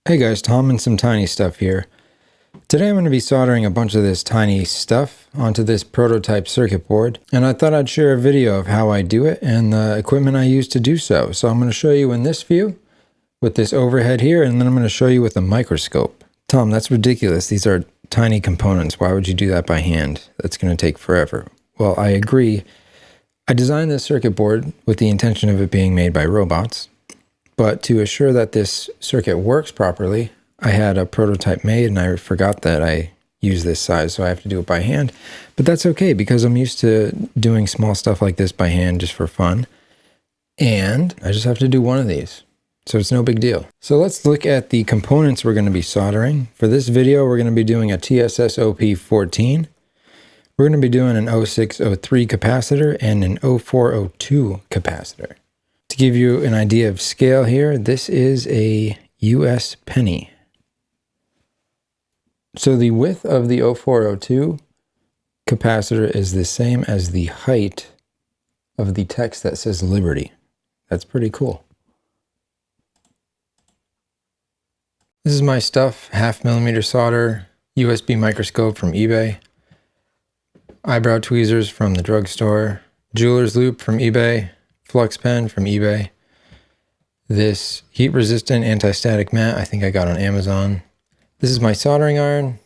Hey guys, Tom and some tiny stuff here. Today I'm going to be soldering a bunch of this tiny stuff onto this prototype circuit board, and I thought I'd share a video of how I do it and the equipment I use to do so. So I'm going to show you in this view with this overhead here, and then I'm going to show you with a microscope. Tom, that's ridiculous. These are tiny components. Why would you do that by hand? That's going to take forever. Well, I agree. I designed this circuit board with the intention of it being made by robots. But to assure that this circuit works properly, I had a prototype made and I forgot that I use this size, so I have to do it by hand. But that's okay because I'm used to doing small stuff like this by hand just for fun. And I just have to do one of these. So it's no big deal. So let's look at the components we're going to be soldering. For this video, we're going to be doing a TSS-OP14. We're going to be doing an 0603 capacitor and an 0402 capacitor. To give you an idea of scale here, this is a US penny. So the width of the 0402 capacitor is the same as the height of the text that says Liberty. That's pretty cool. This is my stuff, 1/2 millimeter solder, USB microscope from eBay, eyebrow tweezers from the drugstore, jeweler's loop from eBay, flux pen from eBay, this heat resistant anti-static mat I think I got on Amazon. This is my soldering iron.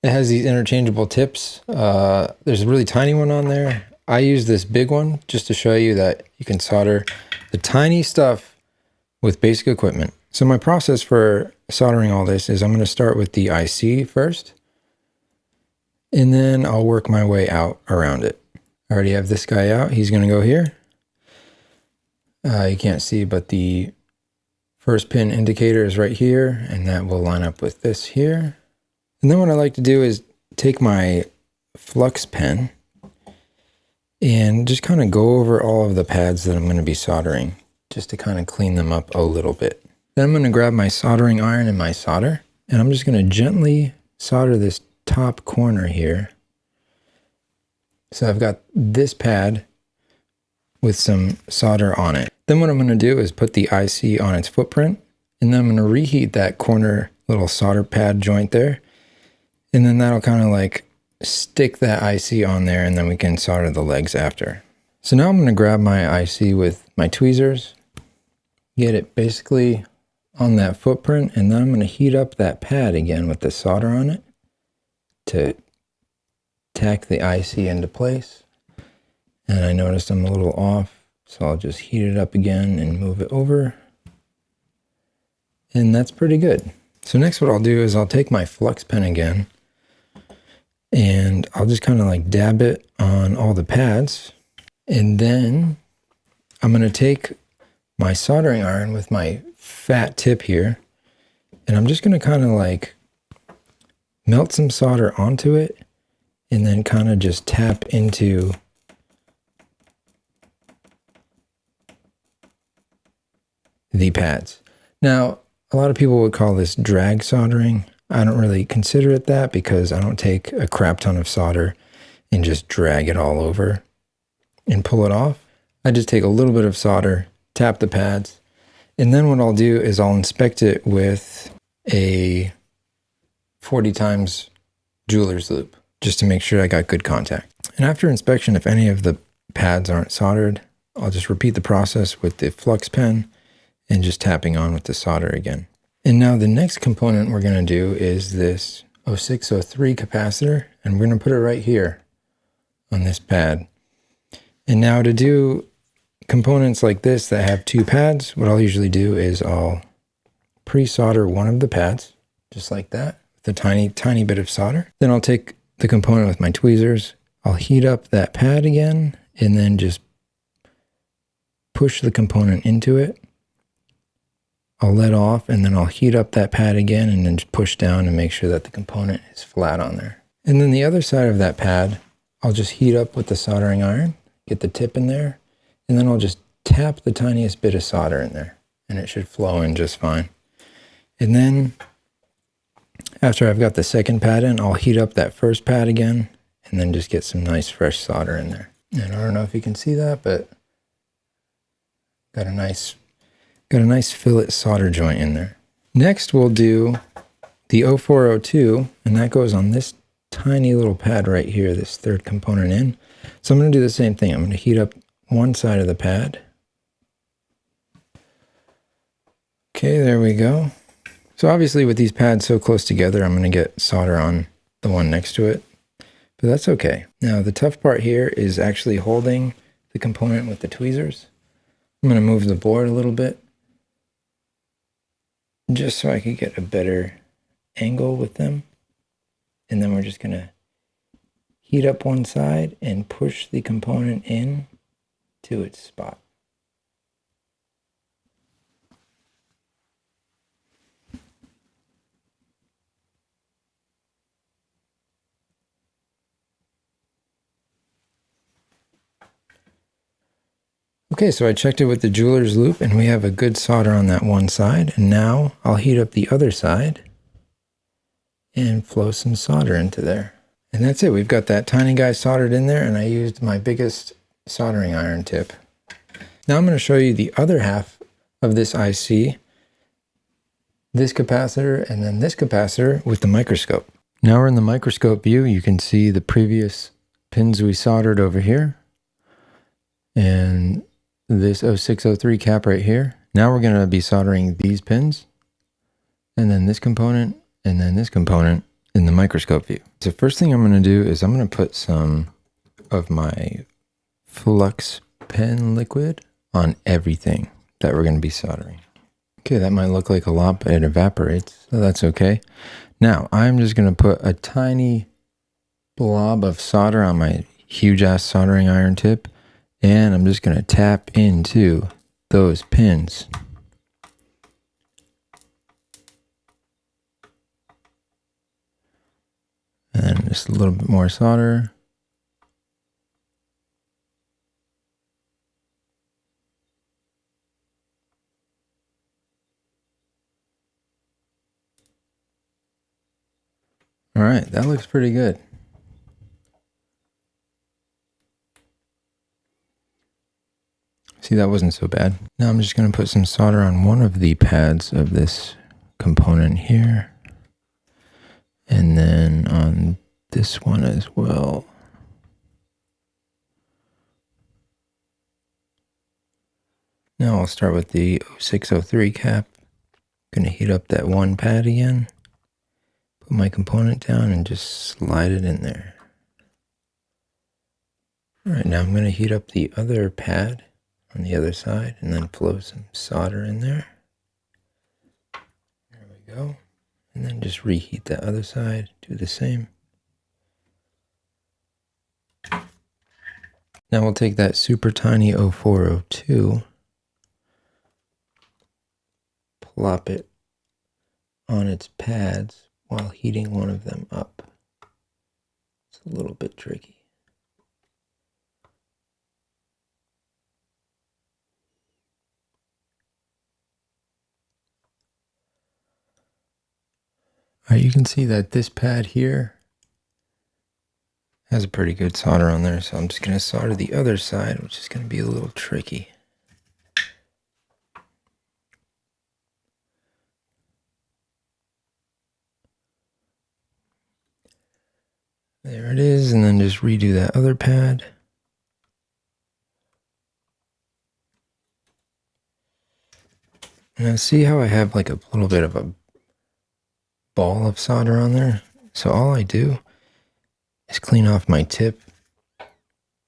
It has these interchangeable tips. There's a really tiny one on there. I use this big one just to show you that you can solder the tiny stuff with basic equipment. So my process for soldering all this is I'm going to start with the IC first, and then I'll work my way out around it. I already have this guy out. He's going to go here. You can't see, but the first pin indicator is right here, and that will line up with this here. And then what I like to do is take my flux pen and just kind of go over all of the pads that I'm going to be soldering, just to kind of clean them up a little bit. Then I'm going to grab my soldering iron and my solder, and I'm just going to gently solder this top corner here. So I've got this pad with some solder on it. Then what I'm going to do is put the IC on its footprint, and then I'm going to reheat that corner little solder pad joint there, and then that'll kind of like stick that IC on there, and then we can solder the legs after. So now I'm going to grab my IC with my tweezers, get it basically on that footprint, and then I'm going to heat up that pad again with the solder on it to tack the IC into place. And I noticed I'm a little off, so I'll just heat it up again and move it over. And that's pretty good. So next what I'll do is I'll take my flux pen again, and I'll just kind of like dab it on all the pads. And then I'm going to take my soldering iron with my fat tip here, and I'm just going to kind of like melt some solder onto it, and then kind of just tap into the pads. Now, a lot of people would call this drag soldering. I don't really consider it that because I don't take a crap ton of solder and just drag it all over and pull it off. I just take a little bit of solder, tap the pads, and then what I'll do is I'll inspect it with a 40 times jeweler's loop just to make sure I got good contact. And after inspection, if any of the pads aren't soldered, I'll just repeat the process with the flux pen and just tapping on with the solder again. And now the next component we're going to do is this 0603 capacitor, and we're going to put it right here on this pad. And now to do components like this that have two pads, what I'll usually do is I'll pre-solder one of the pads, just like that, with a tiny bit of solder. Then I'll take the component with my tweezers, I'll heat up that pad again, and then just push the component into it. I'll let off, and then I'll heat up that pad again and then just push down and make sure that the component is flat on there. And then the other side of that pad, I'll just heat up with the soldering iron, get the tip in there, and then I'll just tap the tiniest bit of solder in there, and it should flow in just fine. And then after I've got the second pad in, I'll heat up that first pad again, and then just get some nice fresh solder in there. And I don't know if you can see that, but got a nice fillet solder joint in there. Next, we'll do the 0402, and that goes on this tiny little pad right here, this third component in. So I'm going to do the same thing. I'm going to heat up one side of the pad. Okay, there we go. So obviously with these pads so close together, I'm going to get solder on the one next to it, but that's okay. Now the tough part here is actually holding the component with the tweezers. I'm going to move the board a little bit just so I could get a better angle with them. And then we're just going to heat up one side and push the component in to its spot. Okay, so I checked it with the jeweler's loop and we have a good solder on that one side. And now I'll heat up the other side and flow some solder into there. And that's it. We've got that tiny guy soldered in there, and I used my biggest soldering iron tip. Now I'm going to show you the other half of this IC, this capacitor, and then this capacitor with the microscope. Now we're in the microscope view. You can see the previous pins we soldered over here, and this 0603 cap right here. Now we're going to be soldering these pins, and then this component, and then this component in the microscope view. So first thing I'm going to do is I'm going to put some of my flux pen liquid on everything that we're going to be soldering. Okay, that might look like a lot, but it evaporates, so that's okay. Now I'm just going to put a tiny blob of solder on my huge ass soldering iron tip, and I'm just going to tap into those pins. And then just a little bit more solder. All right, that looks pretty good. See, that wasn't so bad. Now I'm just going to put some solder on one of the pads of this component here. And then on this one as well. Now I'll start with the 0603 cap. I'm going to heat up that one pad again. Put my component down and just slide it in there. All right, now I'm going to heat up the other pad on the other side and then flow some solder in there. There we go. And then just reheat the other side, do the same. Now we'll take that super tiny 0402, plop it on its pads while heating one of them up. It's a little bit tricky. All right, you can see that this pad here has a pretty good solder on there, so I'm just going to solder the other side, which is going to be a little tricky. There it is, and then just redo that other pad. Now see how I have like a little bit of a ball of solder on there? So all I do is clean off my tip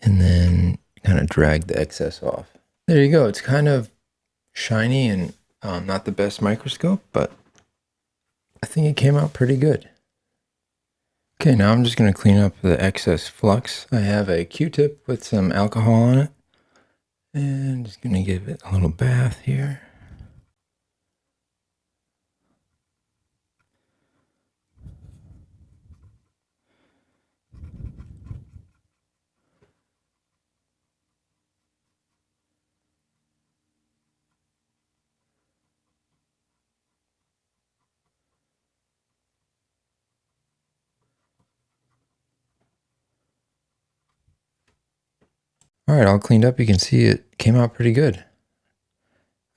and then kind of drag the excess off. There you go. It's kind of shiny and not the best microscope, but I think it came out pretty good. Okay, now I'm just going to clean up the excess flux. I have a Q-tip with some alcohol on it, and just going to give it a little bath here. All right, all cleaned up. You can see it came out pretty good.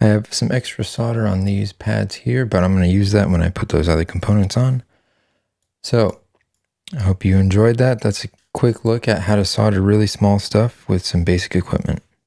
I have some extra solder on these pads here, but I'm going to use that when I put those other components on. So I hope you enjoyed that. That's a quick look at how to solder really small stuff with some basic equipment.